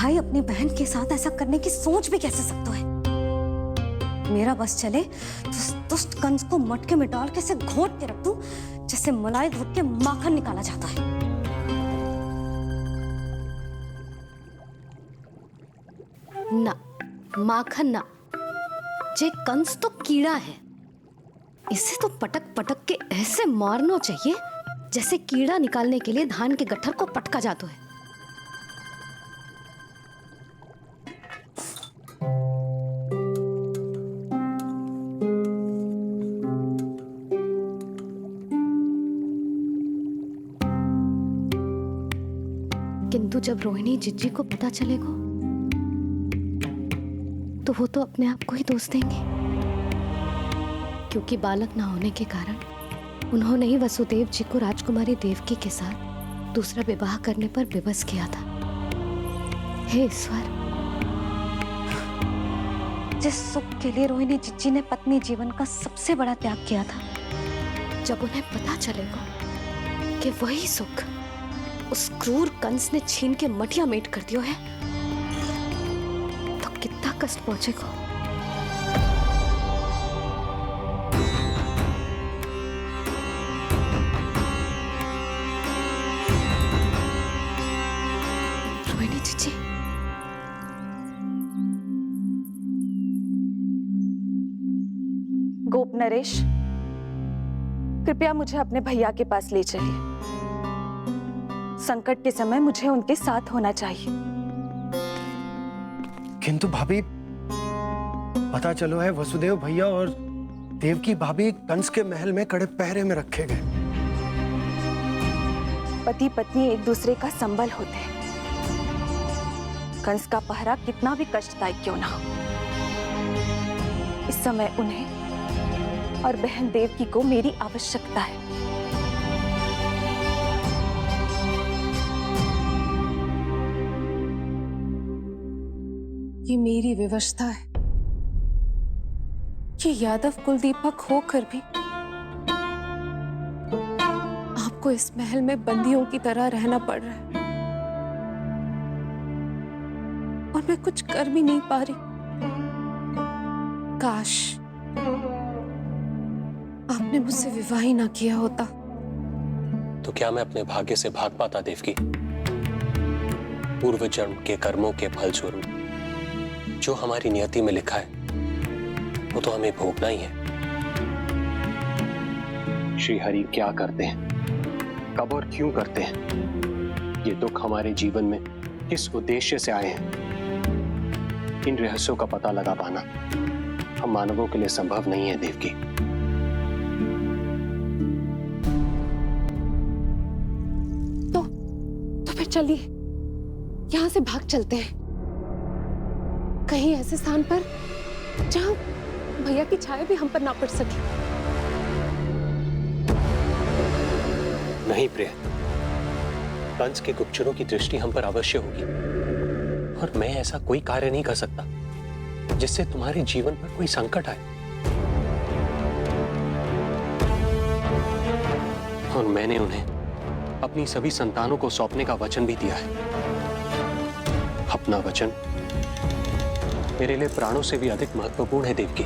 भाई अपनी बहन के साथ ऐसा करने की सोच भी कैसे सकता है? मेरा बस चले तो उस दुष्ट कंस को मटके में डाल के ऐसे घोंट के रख दूं जैसे मलाई घोट के माखन निकाला जाता है। ना, माखन ना, जे कंस तो कीड़ा है। इसे तो पटक पटक के ऐसे मारना चाहिए जैसे कीड़ा निकालने के लिए धान के गट्ठर को पटका जाता है। किंतु जब रोहिणी जिज्जी को पता चलेगा तो वो तो अपने आप को ही दोष देंगे, क्योंकि बालक ना होने के कारण उन्होंने ही वसुदेव जी को राजकुमारी देवकी के साथ दूसरा विवाह करने पर विवश किया था। हे ईश्वर, जिस सुख के लिए रोहिणी जिज्जी ने पत्नी जीवन का सबसे बड़ा त्याग किया था, जब उन्हें पता चलेगा कि वही सुख उस क्रूर कंस ने छीन के मटिया मेट कर दिया है, तो कितना कष्ट पहुंचेगा। रोहिणी जीजी, गोप नरेश, कृपया मुझे अपने भैया के पास ले चलिए। संकट के समय मुझे उनके साथ होना चाहिए। किंतु भाभी, पता चलो है वसुदेव भैया और देवकी भाभी कंस के महल में कड़े पहरे में रखे गए। पति पत्नी एक दूसरे का संबल होते हैं। कंस का पहरा कितना भी कष्टदायक क्यों ना हो, इस समय उन्हें और बहन देवकी को मेरी आवश्यकता है। ये मेरी विवशता है कि यादव कुलदीपक होकर भी आपको इस महल में बंदियों की तरह रहना पड़ रहा है, और मैं कुछ कर भी नहीं पा रही। काश आपने मुझसे विवाह ही ना किया होता। तो क्या मैं अपने भाग्य से भाग पाता देवकी? पूर्व जन्म के कर्मों के फल स्वरूप जो हमारी नियति में लिखा है वो तो हमें भोगना ही है। श्री हरि क्या करते हैं, कब और क्यों करते हैं, ये दुख हमारे जीवन में किस उद्देश्य से आए हैं, इन रहस्यों का पता लगा पाना हम मानवों के लिए संभव नहीं है देवकी। तो फिर चलिए यहां से भाग चलते हैं, कहीं ऐसे स्थान पर जहां भैया की छाया भी हम पर ना पड़ सके। नहीं प्रिय, कंस के गुप्तचरों की दृष्टि हम पर अवश्य होगी, और मैं ऐसा कोई कार्य नहीं कर सकता जिससे तुम्हारे जीवन पर कोई संकट आए। और मैंने उन्हें अपनी सभी संतानों को सौंपने का वचन भी दिया है। अपना वचन मेरे लिए प्राणों से भी अधिक महत्वपूर्ण है देवकी।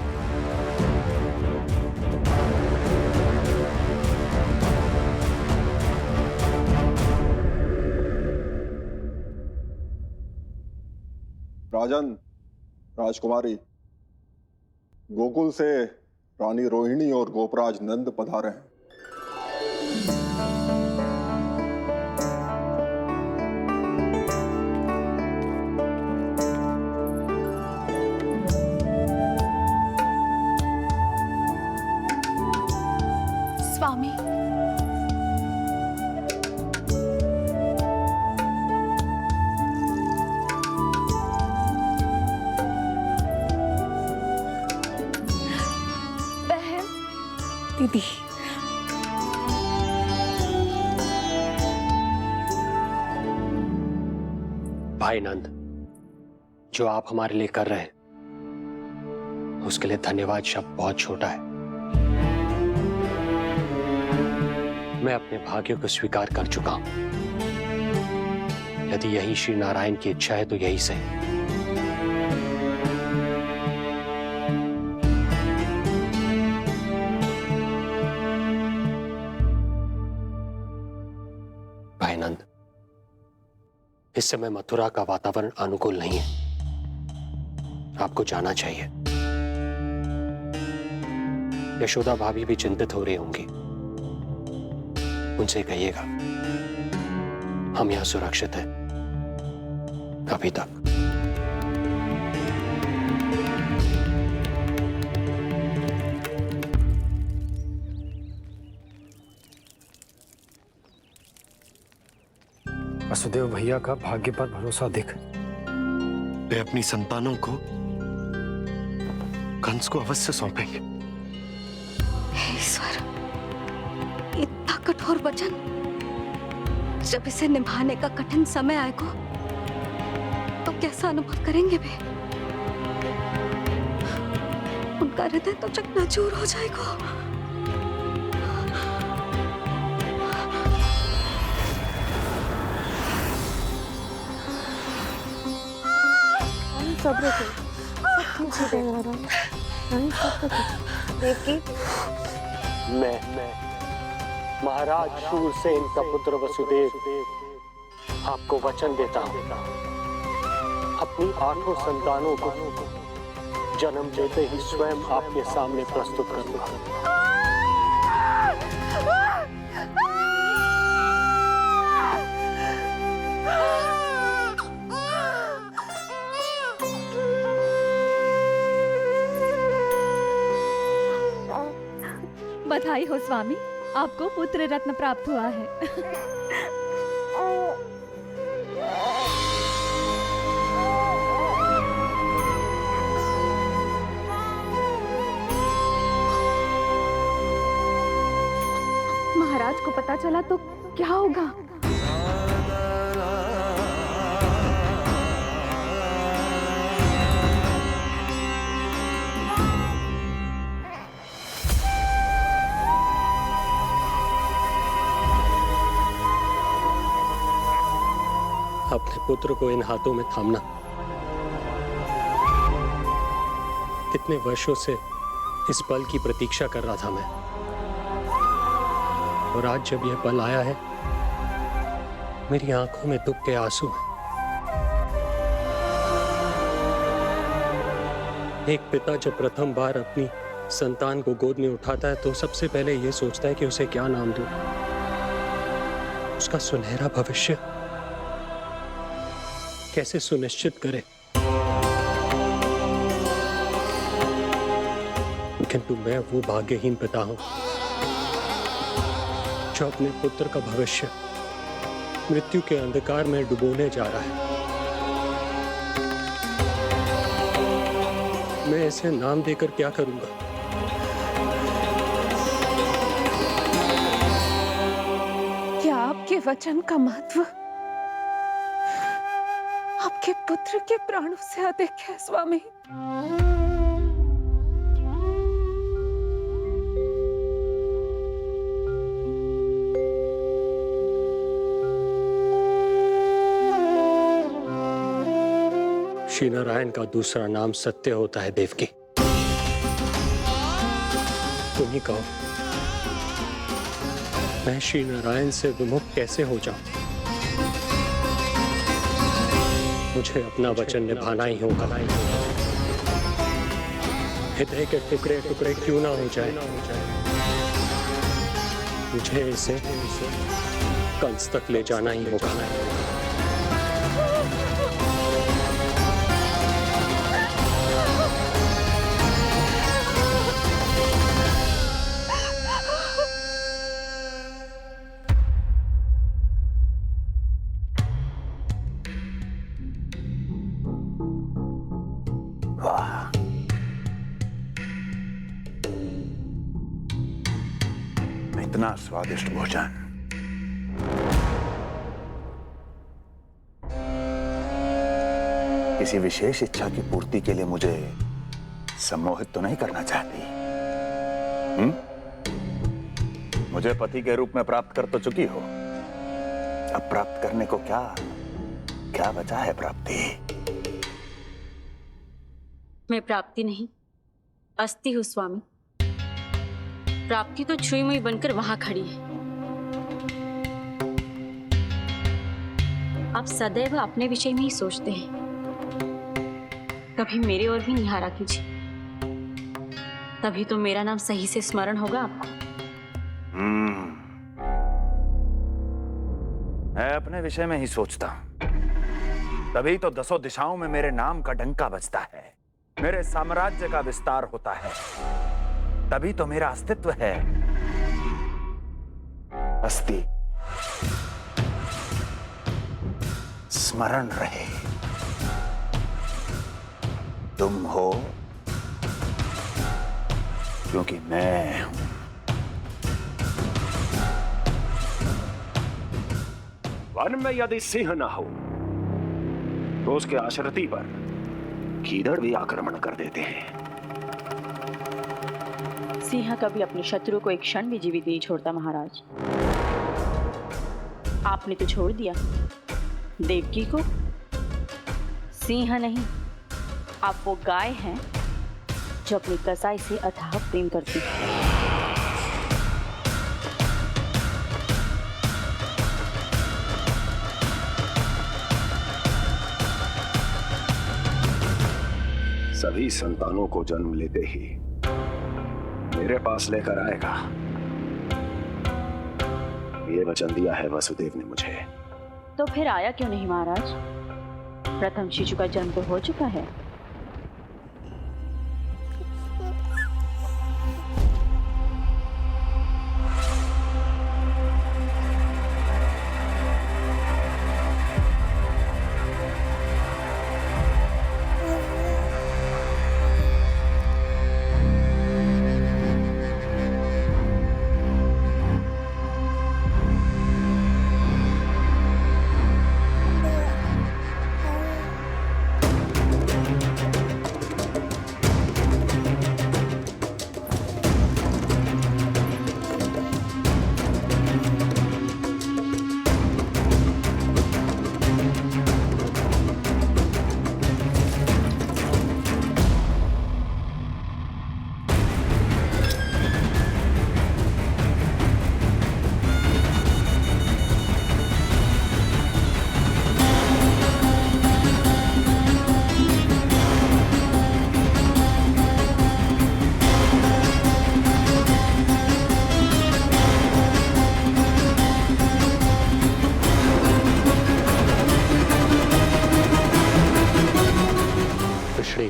राजन, राजकुमारी, गोकुल से रानी रोहिणी और गोपराज नंद पधारे हैं। स्वामी, बहन, दीदी, भाई नंद, जो आप हमारे लिए कर रहे हैं उसके लिए धन्यवाद शब्द बहुत छोटा है। मैं अपने भाग्य को स्वीकार कर चुका हूं। यदि यही श्री नारायण की इच्छा है तो यही सही। भाई नंद, इस समय मथुरा का वातावरण अनुकूल नहीं है, आपको जाना चाहिए। यशोदा भाभी भी चिंतित हो रही होंगी, उनसे कहिएगा हम यहां सुरक्षित हैं अभी तक। वसुदेव भैया का भाग्य पर भरोसा देख वे अपनी संतानों को कंस को अवश्य सौंपेंगे। हे ईश्वर, इतना कठोर वचन, जब इसे निभाने का कठिन समय आएगा तो कैसा अनुभव करेंगे वे? उनका हृदय तो चकनाचूर हो जाएगा। सब्र से देवकी, मैं महाराज शूरसेन का पुत्र वसुदेव आपको वचन देता हूं, अपनी 8 संतानों को जन्म देते ही स्वयं आपके सामने प्रस्तुत करूंगा। बधाई हो स्वामी, आपको पुत्र रत्न प्राप्त हुआ है। महाराज को पता चला तो क्या होगा? अपने पुत्र को इन हाथों में थामना, कितने वर्षों से इस पल की प्रतीक्षा कर रहा था मैं, और आज जब यह पल आया है मेरी आंखों में दुख के आंसू हैं। एक पिता जब प्रथम बार अपनी संतान को गोद में उठाता है तो सबसे पहले यह सोचता है कि उसे क्या नाम दूं, उसका सुनहरा भविष्य कैसे सुनिश्चित करे। किंतु मैं वो भाग्यहीन पिता हूं जो अपने पुत्र का भविष्य मृत्यु के अंधकार में डुबोने जा रहा है। मैं इसे नाम देकर क्या करूंगा? क्या आपके वचन का महत्व आपके पुत्र के प्राणों से अधिक है स्वामी? श्री नारायण का दूसरा नाम सत्य होता है देवकी। तुम ही कहो, मैं श्री नारायण से विमुख कैसे हो जाऊं? मुझे अपना वचन निभाना ही होगा। हृदय के टुकड़े टुकड़े क्यों ना हो जाए, मुझे इसे कंस तक ले जाना ही होगा। इतना स्वादिष्ट भोजन किसी विशेष इच्छा की पूर्ति के लिए मुझे सम्मोहित तो नहीं करना चाहती? मुझे पति के रूप में प्राप्त कर तो चुकी हो, अब प्राप्त करने को क्या क्या बचा है प्राप्ति? मैं प्राप्ति नहीं, अस्थि हूँ स्वामी। प्राप्ति तो छुई मुई बनकर वहां खड़ी है। आप सदैव अपने विषय में ही सोचते हैं, कभी मेरे ओर भी निहारा कीजिए, तभी तो मेरा नाम सही से स्मरण होगा आपको। मैं अपने विषय में ही सोचता हूं, तभी तो दसों दिशाओं में मेरे नाम का डंका बजता है, मेरे साम्राज्य का विस्तार होता है, तभी तो मेरा अस्तित्व है। अस्थि स्मरण रहे, तुम हो क्योंकि मैं हूं। वन में यदि सिंह न हो तो उसके आश्रिति पर गीदड़ भी आक्रमण कर देते हैं। सिंह कभी अपने शत्रु को एक क्षण भी जीवित नहीं छोड़ता महाराज। आपने तो छोड़ दिया देवकी को। सिंह नहीं, आप वो गाय हैं जो अपनी कसाई से अथाह प्रेम करती है। सभी संतानों को जन्म लेते ही मेरे पास लेकर आएगा, ये वचन दिया है वसुदेव ने मुझे। तो फिर आया क्यों नहीं महाराज? प्रथम शिशु का जन्म तो हो चुका है।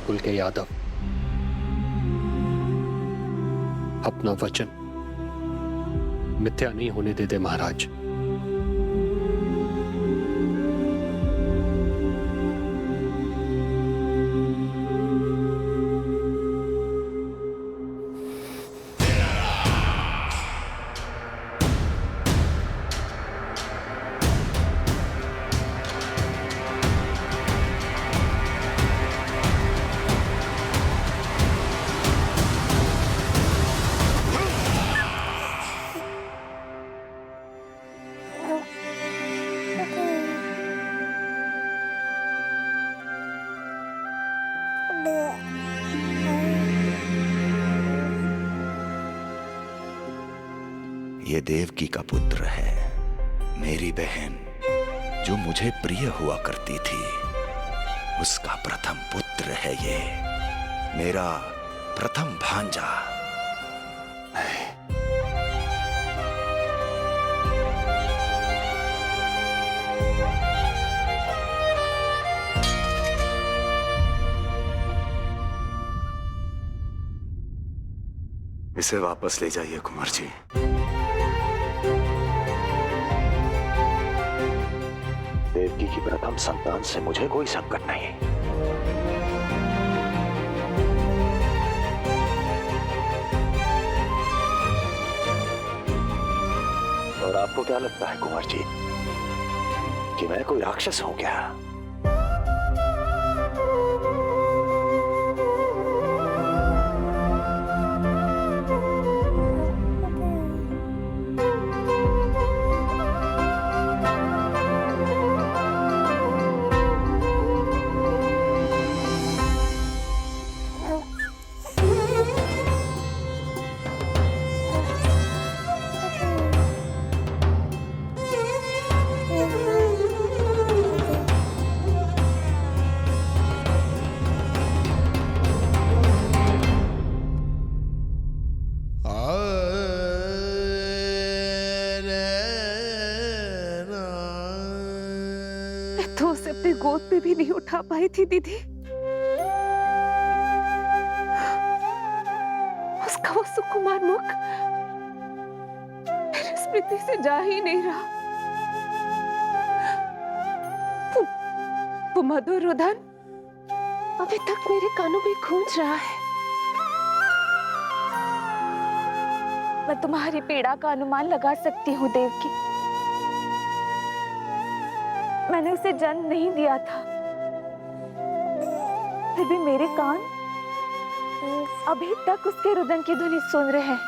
कुल के यादव अपना वचन मिथ्या नहीं होने देते महाराज। ये देवकी का पुत्र है, मेरी बहन जो मुझे प्रिय हुआ करती थी, उसका प्रथम पुत्र है ये, मेरा प्रथम भांजा। इसे वापस ले जाइए कुंवर जी। देवकी की प्रथम संतान से मुझे कोई संकट नहीं। और आपको क्या लगता है कुंवर जी कि मैं कोई राक्षस हूं क्या? तो उसे अपनी गोद पे भी नहीं उठा पाई थी दीदी। उसका वो सुकुमार मुख मेरी स्मृति से जा ही नहीं रहा। वो मधुर रुदन अभी तक मेरे कानों में गूंज रहा है। मैं तुम्हारी पीड़ा का अनुमान लगा सकती हूँ देवकी। मैंने उसे जन्म नहीं दिया था, फिर भी मेरे कान अभी तक उसके रुदन की ध्वनि सुन रहे हैं।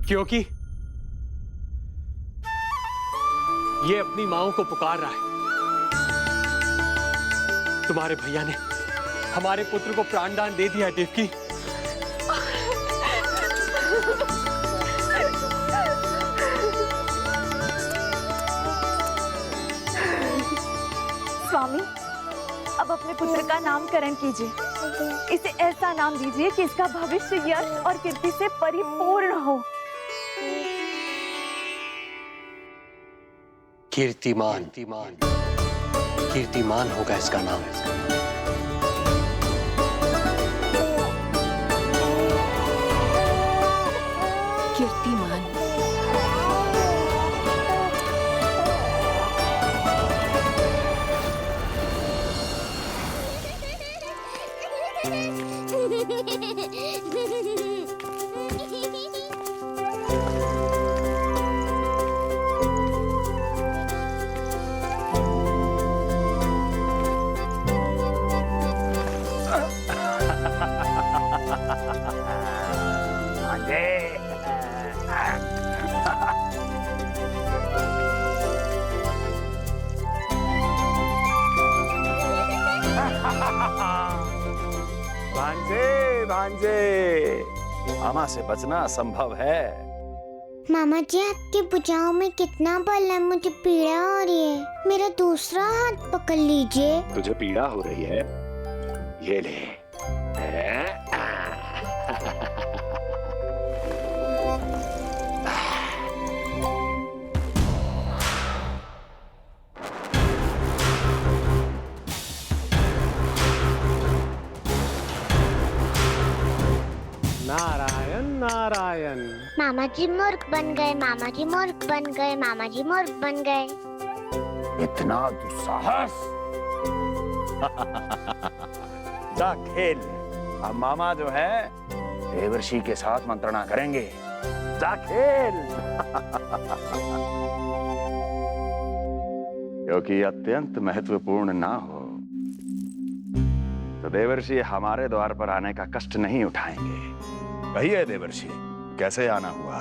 क्योंकि ये अपनी माओ को पुकार रहा है। तुम्हारे भैया ने हमारे पुत्र को प्राणदान दे दिया है देवकी। स्वामी, अब अपने पुत्र का नामकरण कीजिए। इसे ऐसा नाम दीजिए कि इसका भविष्य यश और कीर्ति से परिपूर्ण हो। कीर्तिमान। कीर्तिमान होगा इसका नाम। कीर्तिमान। भांजे भांजे, मामा से बचना असंभव है। मामा जी, आपके भुजाओं में कितना बल है, मुझे पीड़ा हो रही है। मेरा दूसरा हाथ पकड़ लीजिए। तुझे पीड़ा हो रही है? ये ले। नारायण नारायण। मामा जी मूर्ख बन गए, मामा जी मूर्ख बन गए, मामा जी मूर्ख बन गए। इतना दुस्साहस! जा खेल। अब मामा जो है देवर्षि के साथ मंत्रणा करेंगे। जा खेल। क्योंकि अत्यंत महत्वपूर्ण ना हो तो देवर्षि हमारे द्वार पर आने का कष्ट नहीं उठाएंगे। कहिए देवर्षि, कैसे आना हुआ?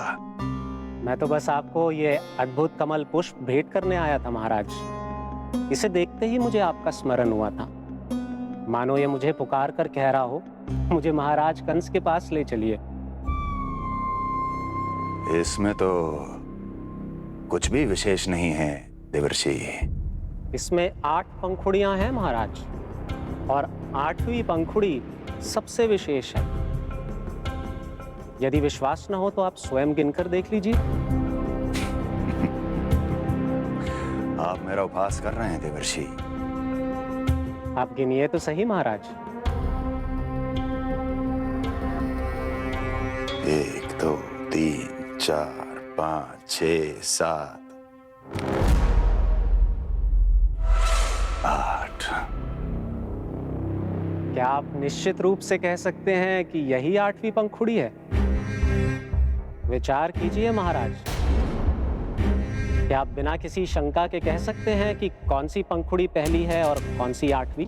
मैं तो बस आपको ये अद्भुत कमल पुष्प भेंट करने आया था महाराज। इसे देखते ही मुझे आपका स्मरण हुआ था। मानो ये मुझे पुकार कर कह रहा हो, मुझे महाराज कंस के पास ले चलिए। इसमें तो कुछ भी विशेष नहीं है देवर्षि। इसमें 8 पंखुड़ियां हैं महाराज, और 8वीं पंखुड़ी सबसे विशेष है। यदि विश्वास न हो तो आप स्वयं गिनकर देख लीजिए। आप मेरा उपहास कर रहे हैं देवर्षि। आप गिनिए तो सही महाराज। 1 2 3 4 5 6 7 8। क्या आप निश्चित रूप से कह सकते हैं कि यही 8वीं पंखुड़ी है? विचार कीजिए महाराज। क्या आप बिना किसी शंका के कह सकते हैं कि कौन सी पंखुड़ी पहली है और कौन सी 8वीं?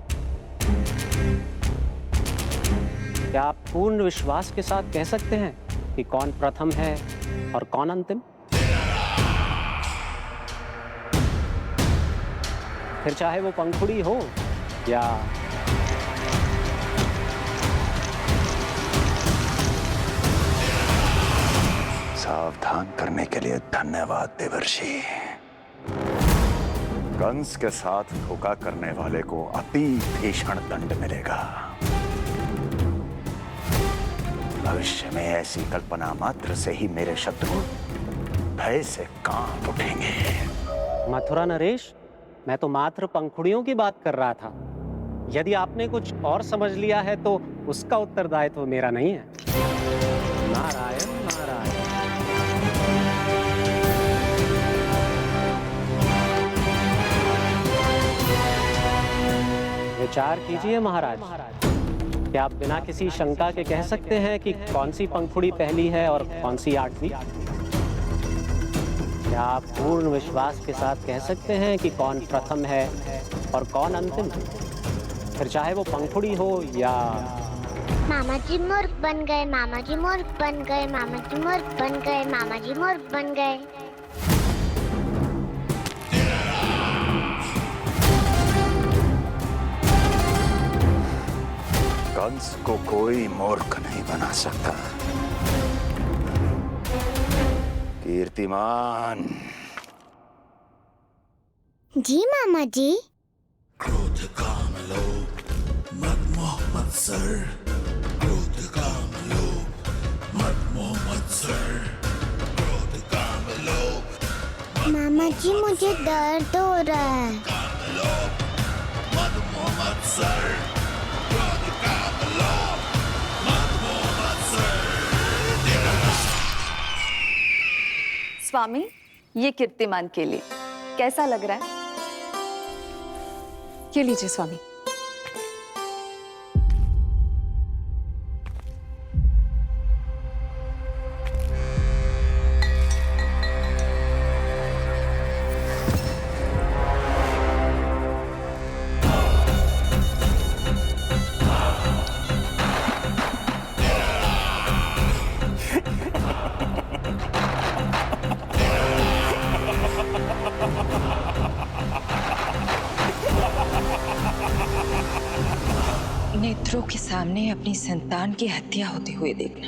क्या आप पूर्ण विश्वास के साथ कह सकते हैं कि कौन प्रथम है और कौन अंतिम? फिर चाहे वो पंखुड़ी हो या सावधान करने के लिए धन्यवाद देवर्षि। कंस के साथ धोखा करने वाले को अति भीषण दंड मिलेगा। भविष्य में ऐसी कल्पना मात्र से ही मेरे शत्रु भय से कांप उठेंगे। मथुरा नरेश, मैं तो मात्र पंखुड़ियों की बात कर रहा था। यदि आपने कुछ और समझ लिया है तो उसका उत्तरदायित्व मेरा नहीं है। नारायण नारायण। विचार कीजिए महाराज, क्या आप बिना किसी शंका के कह सकते हैं कि कौन सी पंखुड़ी पहली है और कौन सी 8वीं? क्या आप पूर्ण विश्वास के साथ कह सकते हैं कि कौन प्रथम है और कौन अंतिम? फिर चाहे वो पंखुड़ी हो या... मामा जी मूर्ख बन गए, मामा जी मूर्ख बन गए, मामा जी मूर्ख बन गए, मामा जी मूर्ख बन गए। कंस को कोई मूर्ख नहीं बना सकता। कीर्तिमान। जी मामा जी। क्रोध काम लोभ मद मोह मत्सर, क्रोध काम लोभ मद मोह मत्सर, क्रोध काम लोभ। मामा जी मुझे दर्द हो रहा है। काम लोभ मद मोह मत्सर, क्रोध काम लोभ मद मोह मत्सर। स्वामी, ये कीर्तिमान के लिए कैसा लग रहा है? ये लीजिए स्वामी। नेत्रों के सामने अपनी संतान की हत्या होते हुए देखना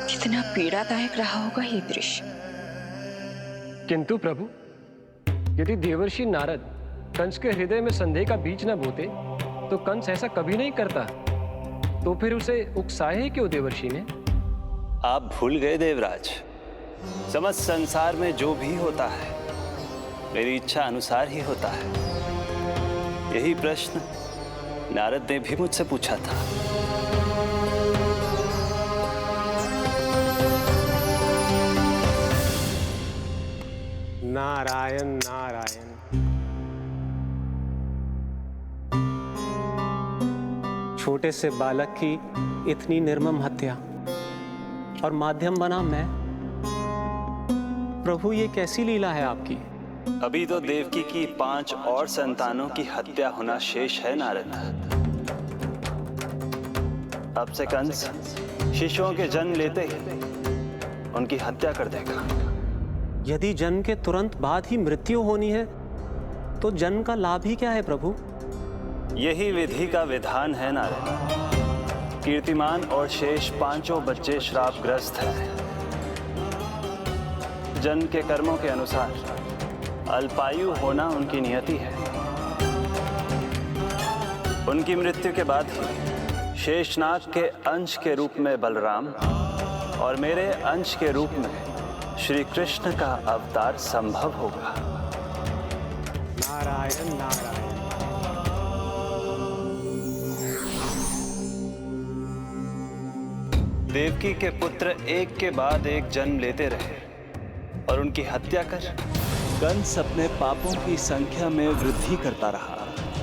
कितना पीड़ादायक रहा होगा ये दृश्य। किंतु प्रभु, यदि देवर्षि नारद कंस के हृदय में संदेह का बीज न बोते तो कंस ऐसा कभी नहीं करता। तो फिर उसे उकसाए ही क्यों देवर्षि ने? आप भूल गए देवराज, समस्त संसार में जो भी होता है मेरी इच्छा अनुसार ही होता है। यही प्रश्न नारद ने भी मुझसे पूछा था। नारायण नारायण। छोटे से बालक की इतनी निर्मम हत्या और माध्यम बना मैं। प्रभु, ये कैसी लीला है आपकी? अभी तो देवकी की 5 और संतानों की हत्या होना शेष है नारद। अब से कंस शिशुओं के जन्म लेते ही उनकी हत्या कर देगा। यदि जन्म के तुरंत बाद ही मृत्यु होनी है तो जन्म का लाभ ही क्या है प्रभु? यही विधि का विधान है नारद। कीर्तिमान और शेष 5 बच्चे श्रापग्रस्त हैं। जन्म के कर्मों के अनुसार अल्पायु होना उनकी नियति है। उनकी मृत्यु के बाद ही शेषनाग के अंश के रूप में बलराम और मेरे अंश के रूप में श्री कृष्ण का अवतार संभव होगा। नारायण नारायण। देवकी के पुत्र एक के बाद एक जन्म लेते रहे और उनकी हत्या कर कंस अपने पापों की संख्या में वृद्धि करता रहा।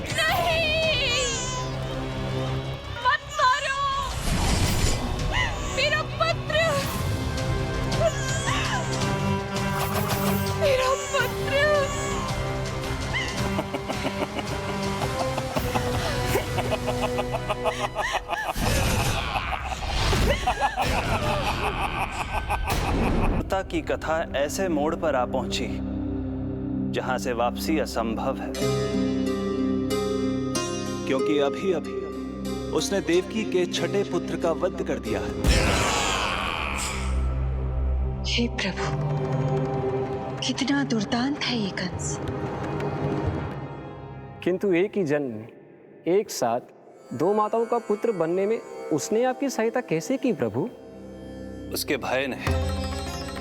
नहीं! मत मारो! मेरा पुत्र! मेरा पुत्र! की कथा ऐसे मोड़ पर आ पहुंची जहां से वापसी असंभव है, क्योंकि अभी अभी उसने देवकी के छठे पुत्र का वध कर दिया है। हे प्रभु, कितना दुर्दांत है ये कंस। किंतु एक ही जन्म में एक साथ 2 माताओं का पुत्र बनने में उसने आपकी सहायता कैसे की प्रभु? उसके भय ने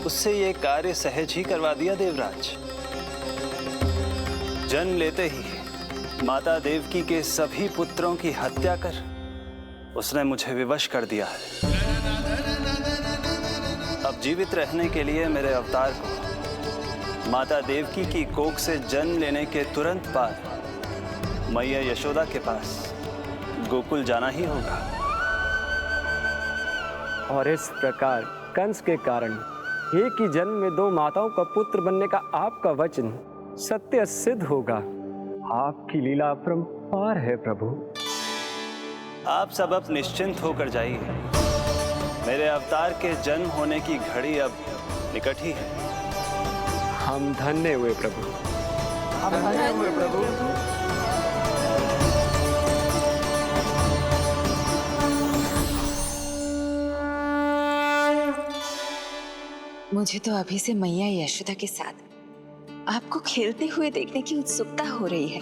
उससे ये कार्य सहज ही करवा दिया देवराज। जन्म लेते ही माता देवकी के सभी पुत्रों की हत्या कर उसने मुझे विवश कर दिया है। अब जीवित रहने के लिए मेरे अवतार को माता देवकी की कोख से जन्म लेने के तुरंत बाद मैया यशोदा के पास गोकुल जाना ही होगा। और इस प्रकार कंस के कारण एक ही जन्म में दो माताओं का पुत्र बनने का आपका वचन सत्य सिद्ध होगा। आपकी लीला अपरंपार है प्रभु। आप सब अब निश्चिंत होकर जाइए। मेरे अवतार के जन्म होने की घड़ी अब निकट ही है। हम धन्य हुए प्रभु। हम धन्य हुए प्रभु। मुझे तो अभी से मैया यशोदा के साथ आपको खेलते हुए देखने की उत्सुकता हो रही है।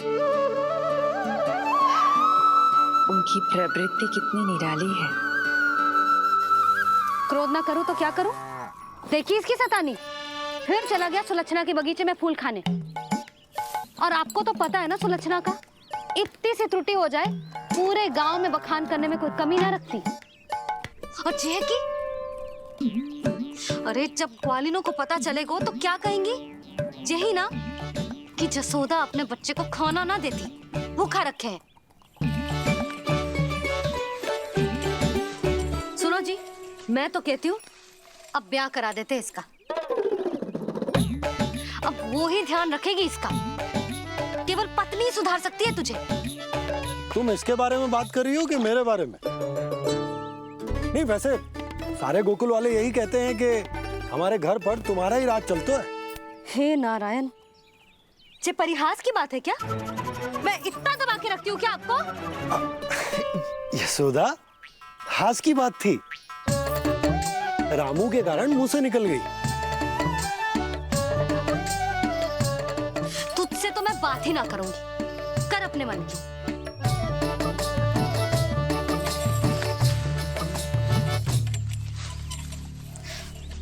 उनकी प्रवृत्ति कितनी निराली है। क्रोध ना करूं तो क्या करूं? देखिए इसकी शैतानी, फिर चला गया सुलक्षणा के बगीचे में फूल खाने। और आपको तो पता है ना सुलक्षणा का, इतनी सी त्रुटि हो जाए पूरे गांव में बखान करने में कोई कमी ना रखती। और जे की अरे जब ग्वालिनों को पता चलेगा तो क्या कहेंगी? यही ना कि जसोदा अपने बच्चे को खाना ना देती, भूखा रखे है। सुनो जी, मैं तो कहती हूँ अब ब्याह करा देते इसका। अब वो ही ध्यान रखेगी इसका। केवल पत्नी सुधार सकती है तुझे। तुम इसके बारे में बात कर रही हो कि मेरे बारे में? नहीं, वैसे सारे गोकुल वाले यही कहते हैं कि हमारे घर पर तुम्हारा ही राज चलता है। हे नारायण, ये परिहास की बात है क्या? मैं इतना दबा के रखती हूँ क्या आपको? यशोदा, हास की बात थी। रामू के कारण मुंह से निकल गई। तुझसे तो मैं बात ही ना करूंगी। कर अपने मन की।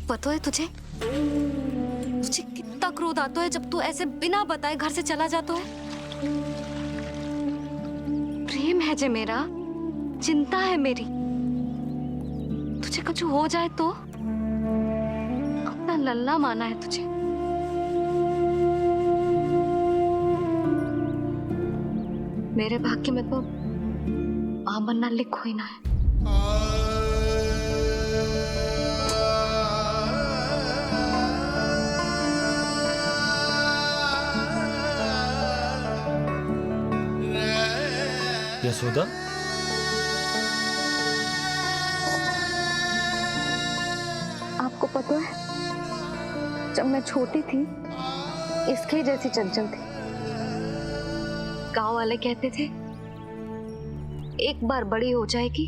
पता है तुझे कितना क्रोध आता है जब तू ऐसे बिना बताए घर से चला जाता है। प्रेम है जे मेरा, चिंता है मेरी। तुझे कुछ हो जाए तो अपना लल्ला माना है तुझे। मेरे भाग्य में तो आमन्ना लिखो ही ना है। यशोदा, आपको पता है जब मैं छोटी थी इसके जैसी चंचल थी। गांव वाले कहते थे एक बार बड़ी हो जाएगी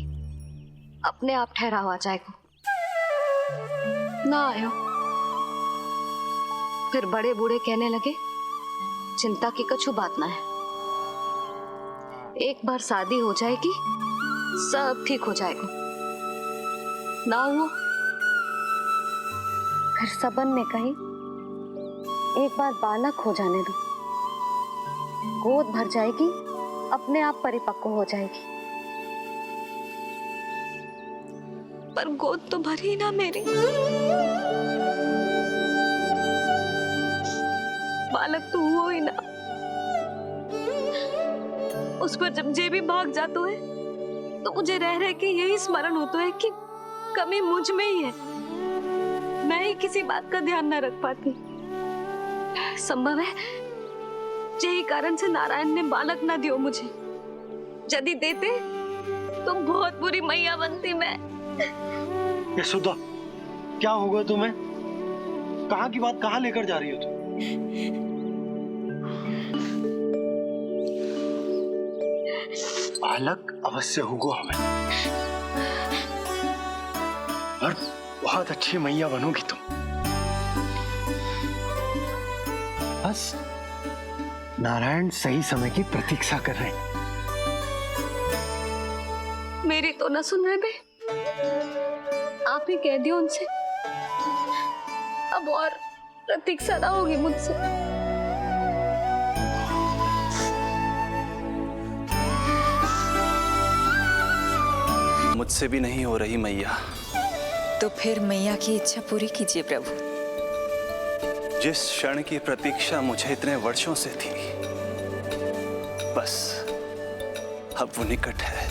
अपने आप ठहराव आ जाएगा। ना आयो। फिर बड़े बूढ़े कहने लगे चिंता की कछु बात ना है, एक बार शादी हो जाएगी सब ठीक हो जाएगा। ना हुआ। फिर सबन ने कही एक बार बालक हो जाने दो, गोद भर जाएगी अपने आप परिपक्व हो जाएगी। पर गोद तो भरी ना मेरी। बालक तो हुआ ही ना। उस पर जब जे भी भाग जाता है तो मुझे रह रह के यही स्मरण होता है कि कमी मुझ में ही है। मैं ही किसी बात का ध्यान न रख पाती। संभव है यही कारण से नारायण ने बालक ना दियो मुझे। यदि देते तो बहुत बुरी मैया बनती मैं। यशोदा, क्या होगा तुम्हें? कहाँ की बात कहाँ लेकर जा रही हो तुम? बालक अवश्य होगा हमें, और बहुत अच्छी मैया बनोगी तुम। बस नारायण सही समय की प्रतीक्षा कर रहे हैं। मेरी तो न सुन रहे बे। आप ही कह दियो उनसे, अब और प्रतीक्षा ना होगी मुझसे। मुझसे भी नहीं हो रही मैया। तो फिर मैया की इच्छा पूरी कीजिए प्रभु। जिस क्षण की प्रतीक्षा मुझे इतने वर्षों से थी, बस अब वो निकट है।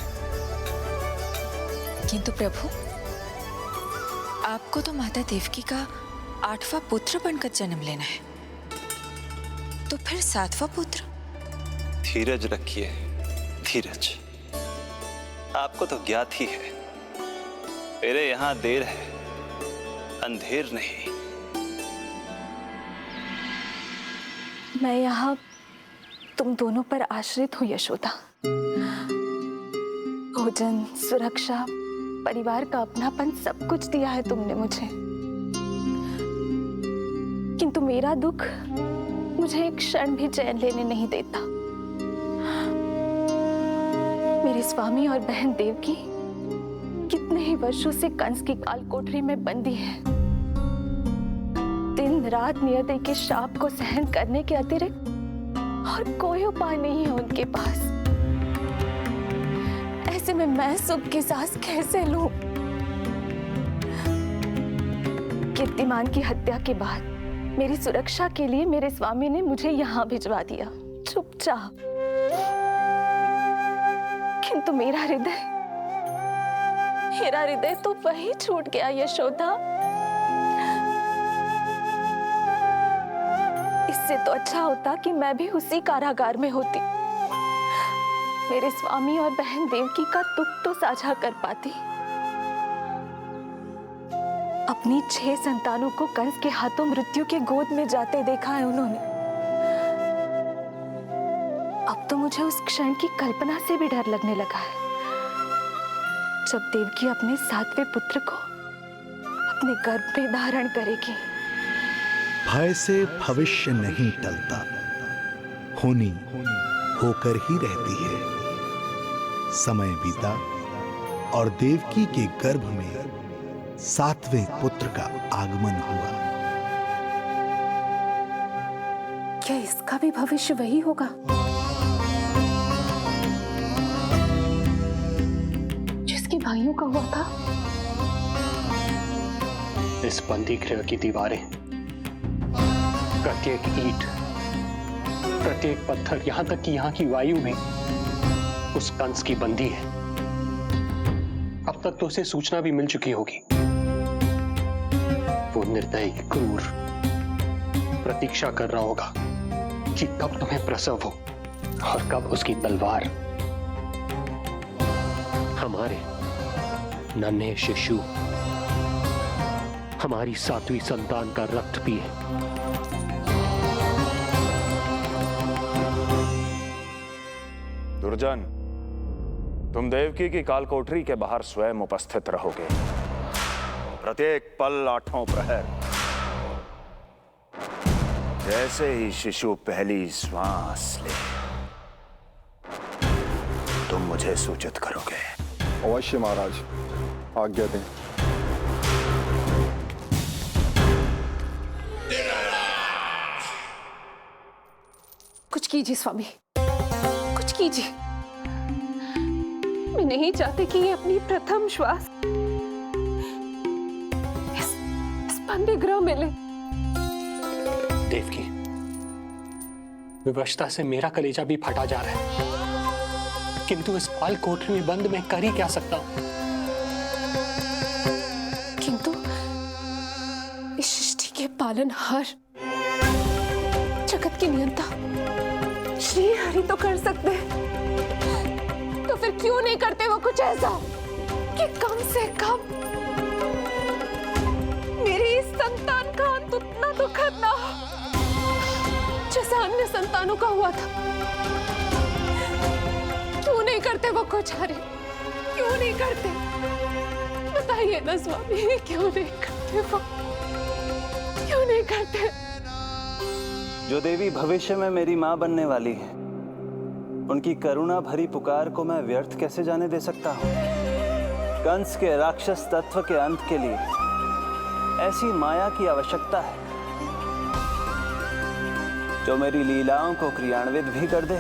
किंतु प्रभु, आपको तो माता देवकी का 8वां पुत्र बनकर जन्म लेना है, तो फिर 7वां पुत्र? धीरज रखिए, धीरज। आपको तो ज्ञात ही है, मेरे यहाँ देर है, अंधेर नहीं। मैं यहाँ तुम दोनों पर आश्रित हूँ यशोदा। भोजन, सुरक्षा, परिवार का अपनापन सब कुछ दिया है तुमने मुझे, किंतु मेरा दुख मुझे एक क्षण भी चैन लेने नहीं देता। मेरे स्वामी और बहन देवकी कितने ही वर्षों से कंस की काल कोठरी में बंदी है। दिन रात नियति के शाप को सहन करने के अतिरिक्त और कोई उपाय नहीं है उनके पास। ऐसे में मैं सुख की सांस कैसे लूं? कीर्तिमान की हत्या के बाद मेरी सुरक्षा के लिए मेरे स्वामी ने मुझे यहाँ भिजवा दिया, चुपचाप। किंतु मेरा हृदय तो वही छूट गया यशोदा। इससे तो अच्छा होता कि मैं भी उसी कारागार में होती, मेरे स्वामी और बहन देवकी का दुख तो साझा कर पाती। अपनी 6 संतानों को कंस के हाथों मृत्यु के गोद में जाते देखा है उन्होंने। अब तो मुझे उस क्षण की कल्पना से भी डर लगने लगा है, जब देवकी अपने 7वें पुत्र को अपने गर्भ में धारण करेगी। भय से भविष्य नहीं टलता, होनी होकर ही रहती है। समय बीता और देवकी के गर्भ में 7वें पुत्र का आगमन हुआ। क्या इसका भी भविष्य वही होगा जिसके भाइयों का हुआ था? इस बंदी गृह की दीवारें, प्रत्येक ईंट, प्रत्येक पत्थर, यहां तक कि यहां की वायु भी उस कंस की बंदी है। अब तक तो उसे सूचना भी मिल चुकी होगी। वो निर्दयी, क्रूर प्रतीक्षा कर रहा होगा कि कब तुम्हें प्रसव हो और कब उसकी तलवार हमारे नन्हे शिशु, हमारी 7वीं संतान का रक्त पिए। दुर्जन, तुम देवकी की कालकोठरी के बाहर स्वयं उपस्थित रहोगे, प्रत्येक पल 8 प्रहर। जैसे ही शिशु पहली श्वास ले, तुम मुझे सूचित करोगे। अवश्य महाराज, आज्ञा दें। कुछ कीजिए स्वामी, कुछ कीजिए। मैं नहीं चाहती कि ये अपनी प्रथम श्वास इस बंदी गृह में ले। देवकी, विवशता से मेरा कलेजा भी फटा जा रहा है, किंतु इस काल कोठरी में बंद मैं कर ही क्या सकता हूं? किंतु इस सृष्टि के पालनहार, जगत की नियंता श्री हरि तो कर सकते हैं, तो फिर क्यों नहीं करते वो कुछ ऐसा कि कम से कम मेरी इस संतान का अंत उतना दुखद ना हो जैसा अन्य संतानों का हुआ था। क्यों नहीं करते वो कुछ? हरे क्यों नहीं करते? बताइए ना स्वामी, क्यों नहीं करते वो? क्यों नहीं करते? जो देवी भविष्य में मेरी मां बनने वाली है, उनकी करुणा भरी पुकार को मैं व्यर्थ कैसे जाने दे सकता हूं? कंस के राक्षस तत्व के अंत के लिए ऐसी माया की आवश्यकता है जो मेरी लीलाओं को क्रियान्वित भी कर दे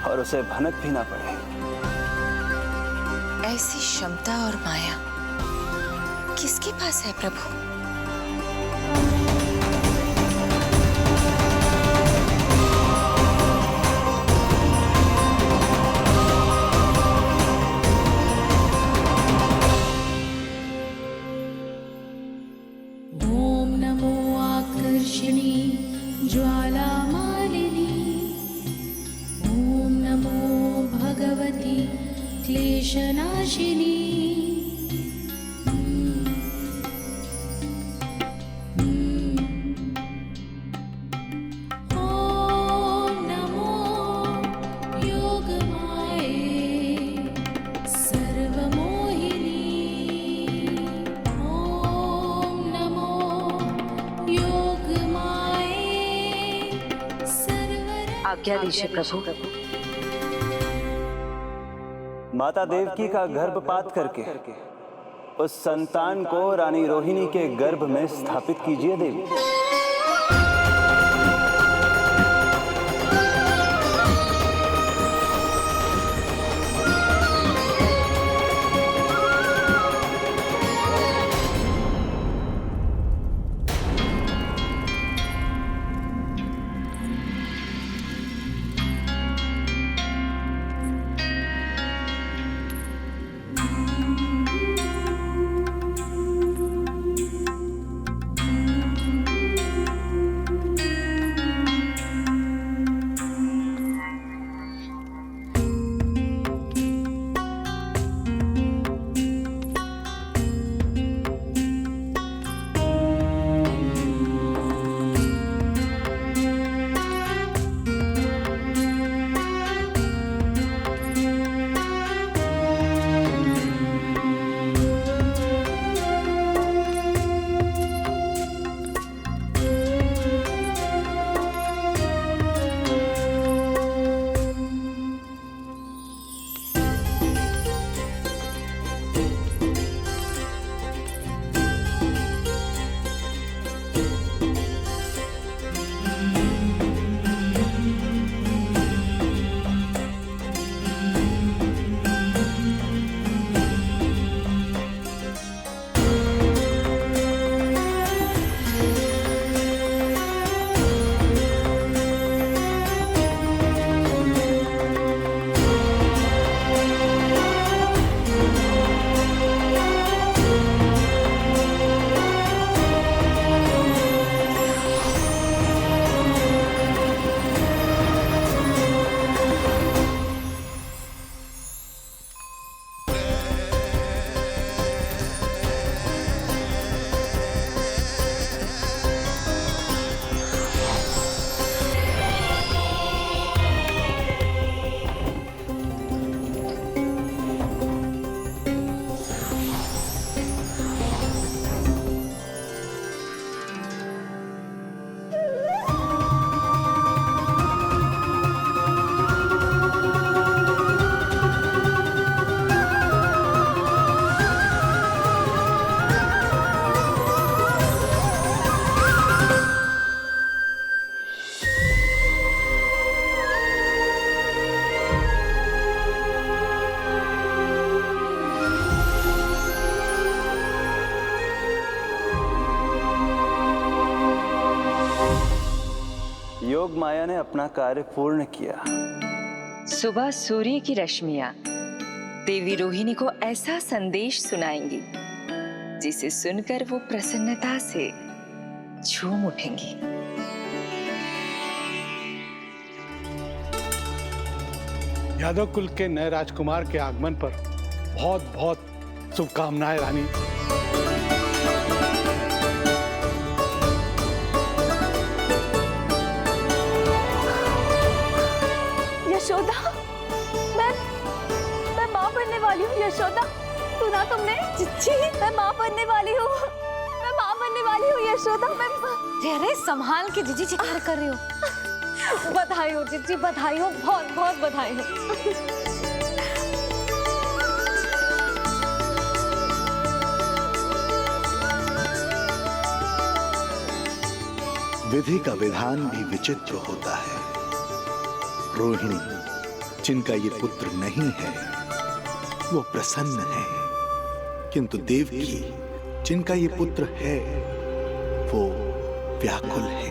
और उसे भनक भी ना पड़े। ऐसी क्षमता और माया किसके पास है प्रभु? ओम नमो आकर्षणी ज्वाला मालिनी, ओम नमो भगवती क्लेशनाशिनी। ओम नमो योगमाये सर्वमोहिनी, ओम नमो योगमाये सर्वर। आज्ञा दीजिए प्रभु। माता देवकी का गर्भपात करके उस संतान को रानी रोहिणी के गर्भ में स्थापित कीजिए देवी। योग माया ने अपना कार्य पूर्ण किया। सुबह सूर्य की रश्मियां देवी रोहिणी को ऐसा संदेश सुनाएंगी जिसे सुनकर वो प्रसन्नता से झूम उठेंगी। यादव कुल के नए राजकुमार के आगमन पर बहुत बहुत शुभकामनाएं रानी। यशोदा, मैं माँ बनने वाली हूँ। यशोदा, सुना तुमने? चिच्ची, मैं माँ बनने वाली हूँ। मैं माँ बनने वाली हूँ यशोदा। मैं अरे संभाल के जीजी चिकार कर रही हो। बधाई हो चिच्ची, बधाई हो, बहुत बहुत बधाई हो। विधि का विधान भी विचित्र होता है। रोहिणी, जिनका ये पुत्र नहीं है, वो प्रसन्न है, किंतु देवकी जिनका ये पुत्र है वो व्याकुल है।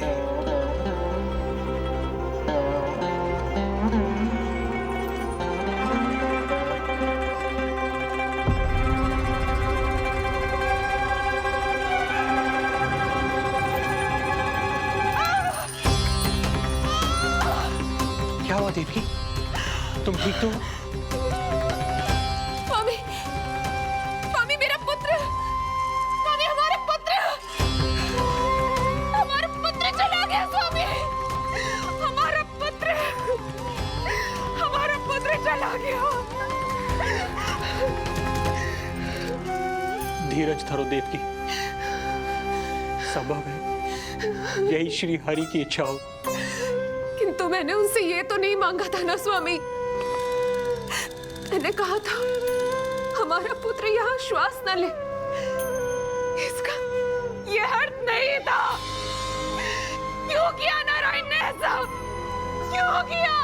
क्या हुआ देवकी? तुम ठीक तो हो? स्वामी, स्वामी मेरा पुत्र, स्वामी हमारा पुत्र चला गया। स्वामी हमारा पुत्र चला गया। धीरज धरो देवकी, संभव है यही श्री हरि की इच्छा हो। किंतु मैंने उनसे ये तो नहीं मांगा था ना स्वामी। मैंने कहा था हमारा पुत्र यहाँ श्वास न ले, इसका ये अर्थ नहीं था। क्यों किया नारायण ने ऐसा? क्यों किया?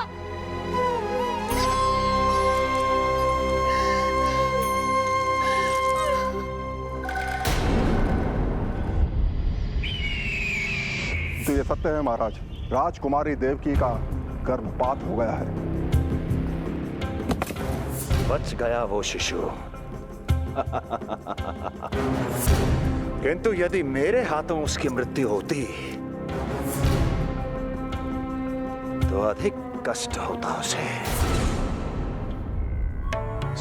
तो ये सत्य है महाराज, राजकुमारी देवकी का गर्भपात हो गया है। बच गया वो शिशु। किंतु यदि मेरे हाथों उसकी मृत्यु होती तो अधिक कष्ट होता उसे।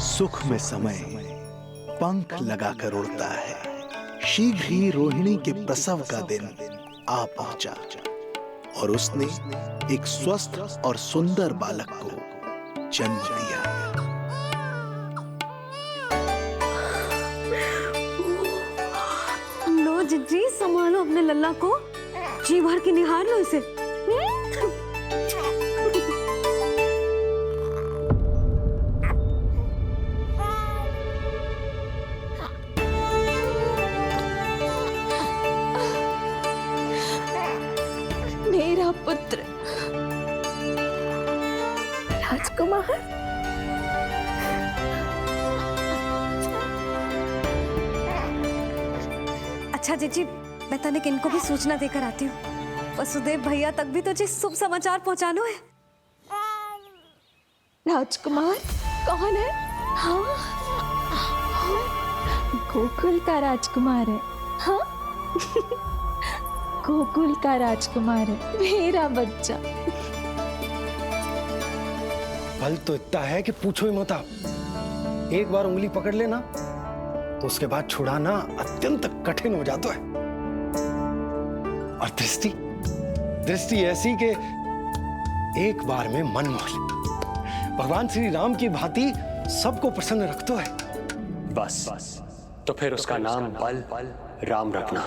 सुख में समय पंख लगाकर उड़ता है। शीघ्र ही रोहिणी के प्रसव का दिन आ पहुंचा और उसने एक स्वस्थ और सुंदर बालक को जन्म दिया। लो जिज्जी, संभालो अपने लल्ला को, जी भर के निहार लो इसे। मेरा पुत्र राजकुमार। अच्छा जीजी, मैं तनिक इनको भी सूचना देकर आती हूँ। वसुदेव भैया तक भी तुझे शुभ समाचार पहुंचानो है। राजकुमार कौन है? हाँ, गोकुल का राजकुमार है। हाँ गोकुल का राजकुमार है मेरा बच्चा। बल तो इतना है कि पूछो ही मत आप। एक बार उंगली पकड़ लेना तो उसके बाद छुड़ाना अत्यंत कठिन हो जाता है। और दृष्टि ऐसी कि एक बार में मन मोह ले। भगवान श्री राम की भांति सबको प्रसन्न रखता है। बस तो फिर उसका नाम बल राम रखना।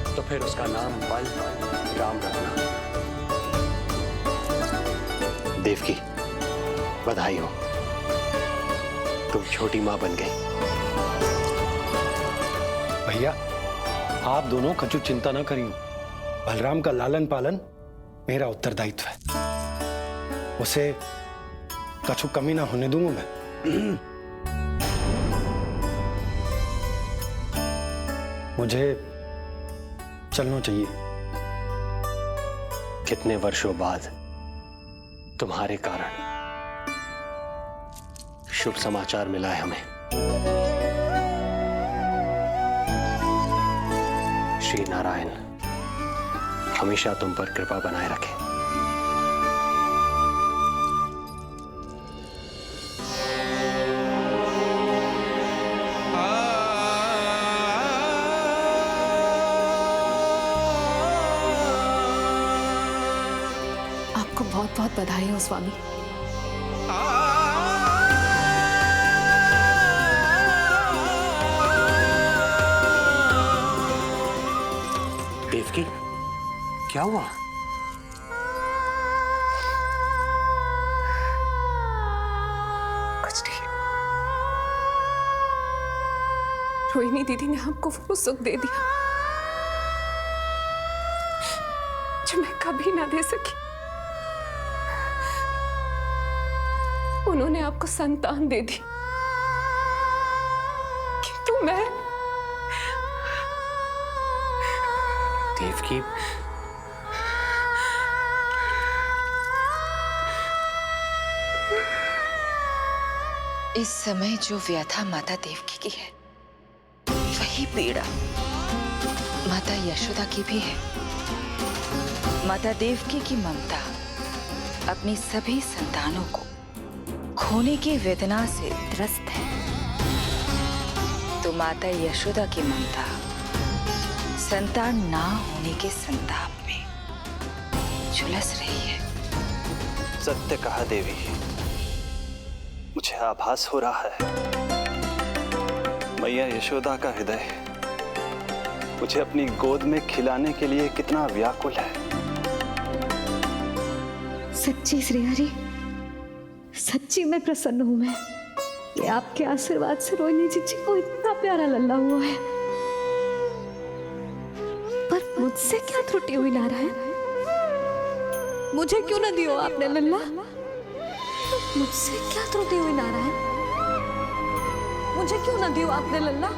तो फिर उसका नाम बल राम रखना। देवकी, बधाई हो, तुम छोटी मां बन गई। भैया, आप दोनों कछु चिंता ना करियो। बलराम का लालन पालन मेरा उत्तरदायित्व है। उसे कछु कमी ना होने दूंगा मैं। मुझे चलना चाहिए। कितने वर्षों बाद तुम्हारे कारण शुभ समाचार मिला है हमें। श्री नारायण हमेशा तुम पर कृपा बनाए रखे। आपको बहुत बहुत बधाई हो स्वामी। देवकी, क्या हुआ? कुछ नहीं। रोहिणी दीदी ने हमको वो सुख दे दिया जो मैं कभी ना दे सकी। उन्होंने आपको संतान दे दी मैं देवकी, इस समय जो व्यथा माता देवकी की है, वही पीड़ा माता यशोदा की भी है। माता देवकी की ममता अपनी सभी संतानों को खोने की वेदना से त्रस्त है, तो माता यशोदा की ममता संतान ना होने के संताप में झुलस रही है। सत्य कहा देवी, मुझे आभास हो रहा है मैया यशोदा का हृदय मुझे अपनी गोद में खिलाने के लिए कितना व्याकुल है। सच्ची श्री हरि, सच्ची में प्रसन्न हूं मैं कि आपके आशीर्वाद से रोहिणी जीजी को इतना प्यारा लल्ला हुआ है। पर मुझसे क्या त्रुटि हुई नारायण? मुझे क्यों न दियो आपने लल्ला? मुझसे क्या त्रुटि हुई नारायण? मुझे क्यों न दियो आपने लल्ला?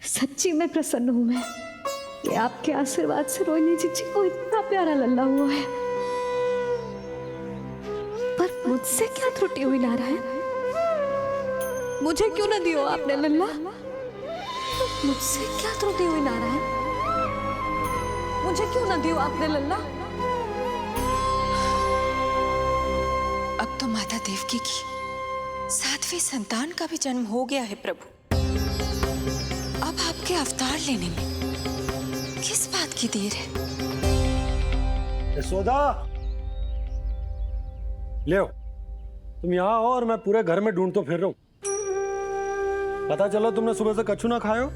सच्ची में प्रसन्न हूं मैं कि आपके आशीर्वाद से रोहिणी जीजी को इतना प्यारा लल्ला हुआ है। पर मुझसे क्या त्रुटि हुई नारायण? मुझे क्यों न दियो आपने लल्ला? मुझसे क्या त्रुटि हुई नारायण? मुझे क्यों न दियो आपने लल्ला? अब तो माता देवकी की 7वीं संतान का भी जन्म हो गया है प्रभु। अब आपके अवतार लेने में किस बात की देर है? यशोदा, ले तुम यहाँ आओ और मैं पूरे घर में ढूंढतो फिर रहा हूं। पता चला तुमने सुबह से कछु ना खाए हो।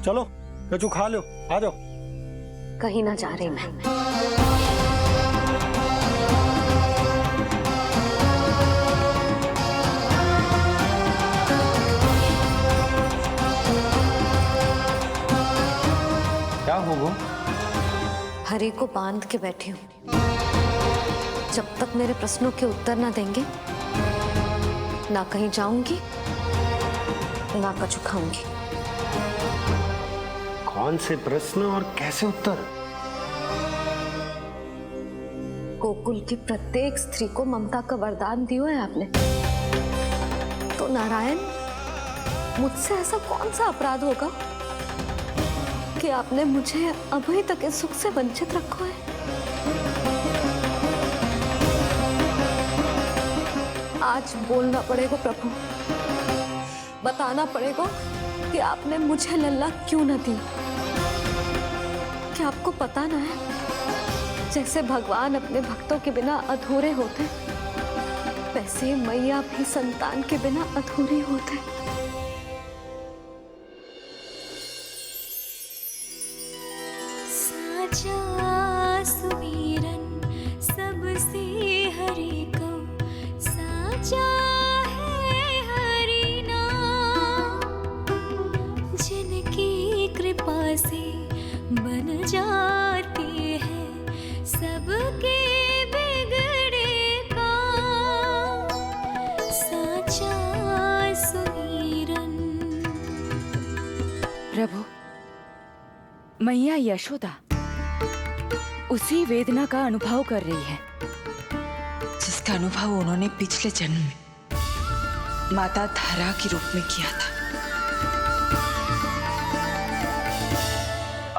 चलो कछु खा लो, आ जाओ। कहीं ना जा रही मैं। क्या हो वो? हरि को बांध के बैठी हूँ। जब तक मेरे प्रश्नों के उत्तर ना देंगे, ना कहीं जाऊंगी, ना कछु खाऊंगी। कौन से प्रश्न और कैसे उत्तर? गोकुल की प्रत्येक स्त्री को ममता का वरदान दिया है आपने, तो नारायण मुझसे ऐसा कौन सा अपराध होगा कि आपने मुझे अभी तक इस सुख से वंचित रखा है? आज बोलना पड़ेगा प्रभु, बताना पड़ेगा कि आपने मुझे लल्ला क्यों न दी। क्या आपको पता ना है, जैसे भगवान अपने भक्तों के बिना अधूरे होते, वैसे मैया भी संतान के बिना अधूरी होते। साचा सुमीरन सबसे हरि को, साचा है हरि नाम, जिनकी कृपा से बन जाती है सबके बिगड़े काम। साचा सुमीरन। प्रभु, मैया यशोदा उसी वेदना का अनुभव कर रही है जिसका अनुभव उन्होंने पिछले जन्म में माता धारा के रूप में किया था।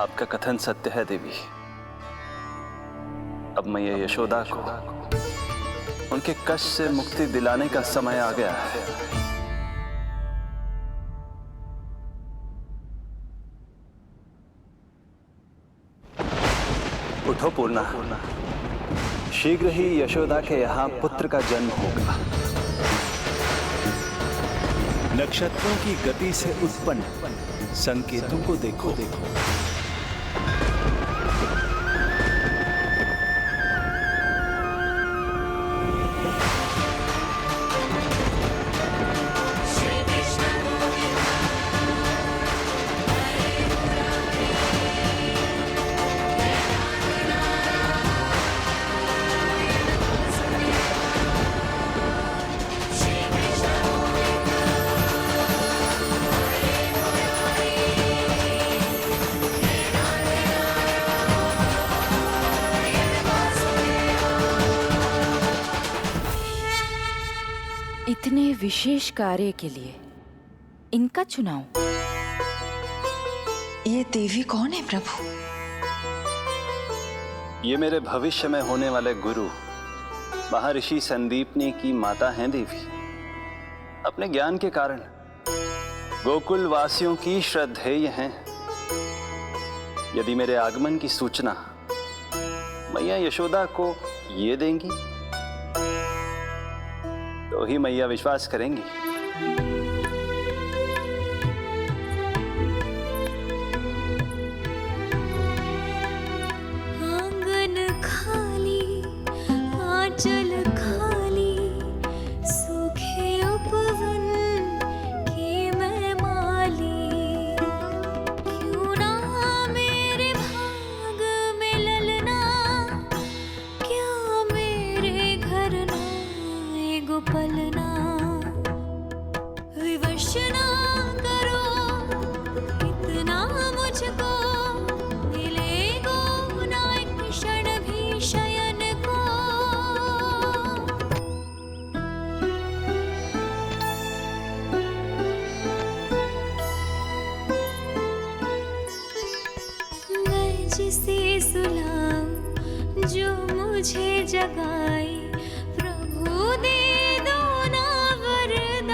आपका कथन सत्य है देवी। अब मैया यशोदा को उनके कष्ट से मुक्ति दिलाने का समय आ गया है। उठो पूर्णा, शीघ्र ही यशोदा के यहाँ पुत्र का जन्म होगा। नक्षत्रों की गति से उत्पन्न संकेतों को देखो। इतने विशेष कार्य के लिए इनका चुनाव? ये देवी कौन है प्रभु? ये मेरे भविष्य में होने वाले गुरु महर्षि संदीपनी की माता हैं देवी। अपने ज्ञान के कारण गोकुल वासियों की श्रद्धेय हैं। यदि मेरे आगमन की सूचना मैया यशोदा को ये देंगी तो ही मैया विश्वास करेंगी। आंगन खाली, आंचल खाली, सूखे उपवन की मैं माली। क्यों ना मेरे भाग में ललना, क्या मेरे घर ना एगो पलना। विवश ना करो इतना मुझको, मिलेगो ना एक क्षण भी शयन को। मैं जिसे सुलाऊं जो मुझे जगाए, प्रभु दे दो ना वरदान।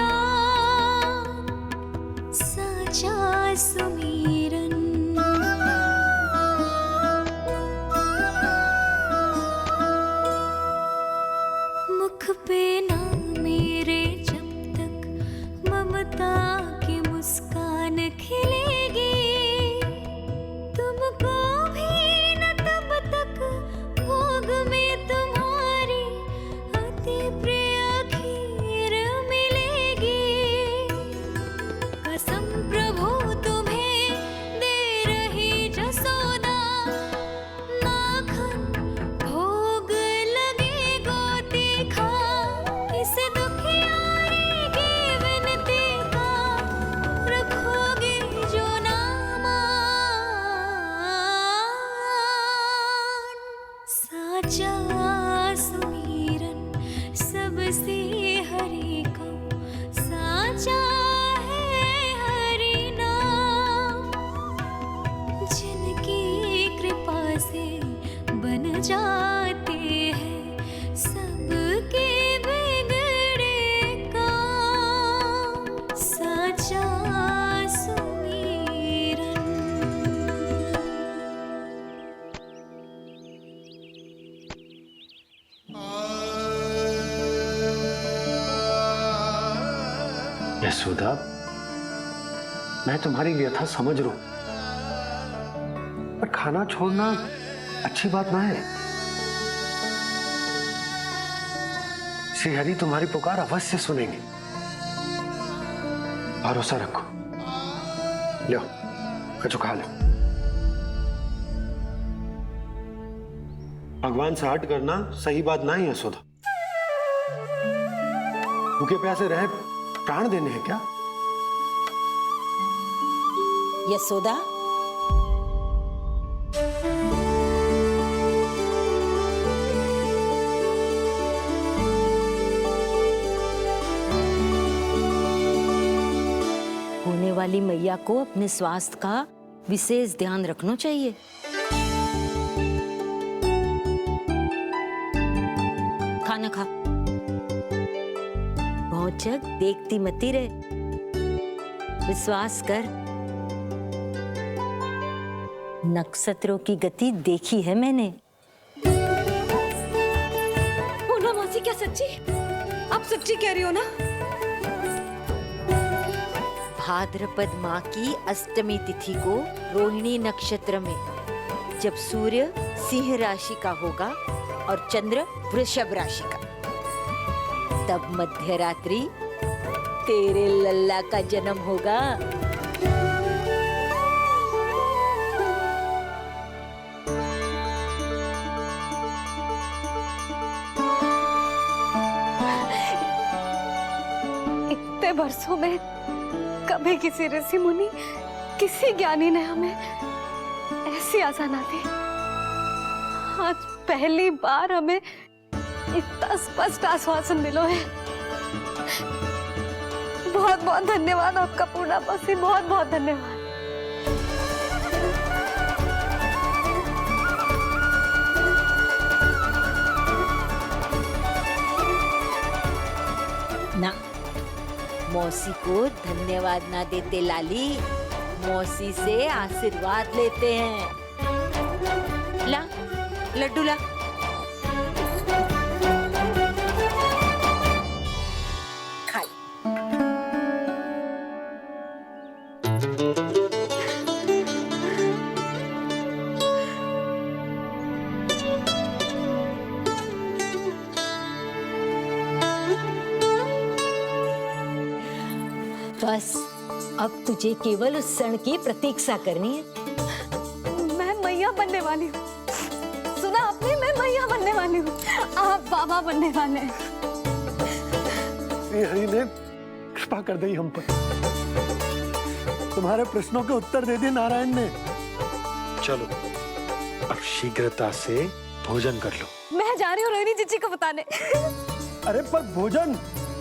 साचा सुमीरन मुख पे ना मेरे जब तक ममता की मुस्कान खिलेगी, तुमको भी न तब तक भोग में तुम्हारी अति प्रिय खीर मिलेगी। कसम प्रभु तुम्हें दे रही जसोदा, नाखन भोग लगेगो तीखा। इस दुखियारी की विनती का रखोगे जो नामान। साचा सुमीरन सबसे हरि को, साचा है हरि नाम। जिनकी कृपा से बन जाते हैं सबके बिगड़े काम। साचा सुमीरन। यशोदा, मैं तुम्हारी व्यथा समझ रहा हूं, पर खाना छोड़ना अच्छी बात ना है। श्री हरि तुम्हारी पुकार अवश्य सुनेंगे। भरोसा रखो। लो, कछु खा लो। भगवान से हट करना सही बात नहीं है यशोदा। भूखे प्यासे रहे प्राण देने हैं क्या? यशोदा, होने वाली मैया को अपने स्वास्थ्य का विशेष ध्यान रखना चाहिए। खाना खा। बहुत जग देखती मती रहे, विश्वास कर। नक्षत्रों की गति देखी है मैंने। पूर्णा मौसी, क्या सच्ची? आप सच्ची कह रही हो ना? भाद्रपद माह की अष्टमी तिथि को रोहिणी नक्षत्र में जब सूर्य सिंह राशि का होगा और चंद्र वृषभ राशि का, तब मध्य रात्रि तेरे लल्ला का जन्म होगा। इतने वर्षों में कभी किसी ऋषि मुनि, किसी ज्ञानी ने हमें ऐसी आशा ना दी। आज पहली बार हमें इतना स्पष्ट आश्वासन मिलो है बहुत बहुत धन्यवाद आपका पूर्णा मौसी, बहुत बहुत धन्यवाद। ना, मौसी को धन्यवाद ना देते लाली, मौसी से आशीर्वाद लेते हैं। ला, लड्डू ला। खा ले। बस अब तुझे केवल उस क्षण की प्रतीक्षा करनी है। मैं मैया बनने वाली हूँ, सुना आपने, मैं मैया बनने वाली हूँ, आप बाबा बनने वाले हैं। श्री हरि ने कृपा कर दी हम पर, तुम्हारे प्रश्नों के उत्तर दे दिए नारायण ने। चलो अब शीघ्रता से भोजन कर लो। मैं जा रही हूँ रोहिणी जीजी को बताने। अरे पर भोजन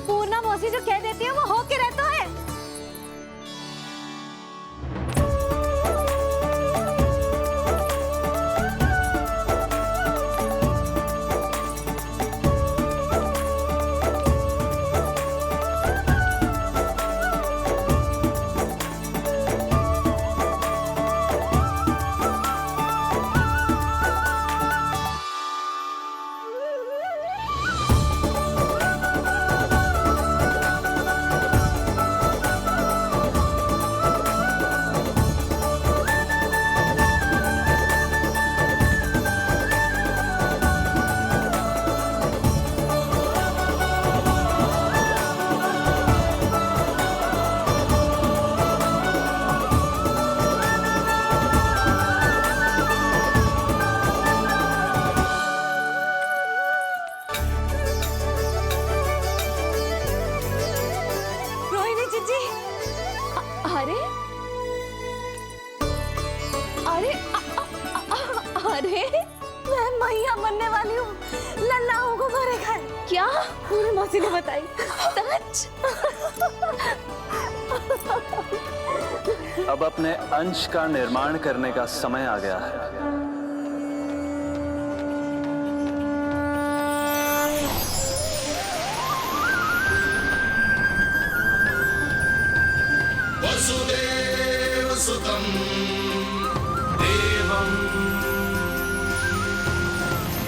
पूर्णा मौसी जो कह देती है वो हो के रहता है। अरे मैं मैया बनने वाली हूँ, लल्लाओं को करेगा। क्या पूरी मौसी ने बताई? सच? अब अपने अंश का निर्माण करने का समय आ गया है। वसुदेव सुतं देवं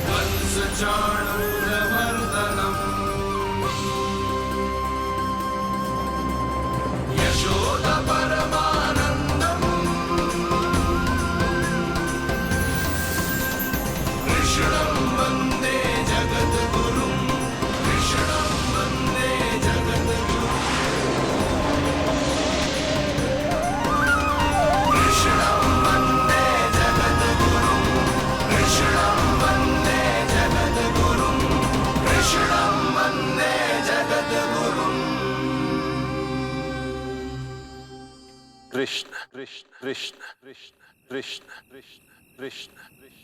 कंसचाणूरमर्दनम् यशोदा परमानन्दम् कृष्णं वन्दे जगद्गुरुं कृष्णं वन्दे जगद्गुरुं कृष्णं वन्दे जगद्गुरुं कृष्णं वन्दे जगद्गुरुं कृष्णं वन्दे जगद्गुरुं कृष्ण कृष्ण कृष्ण कृष्ण कृष्ण कृष्ण कृष्ण कृष्ण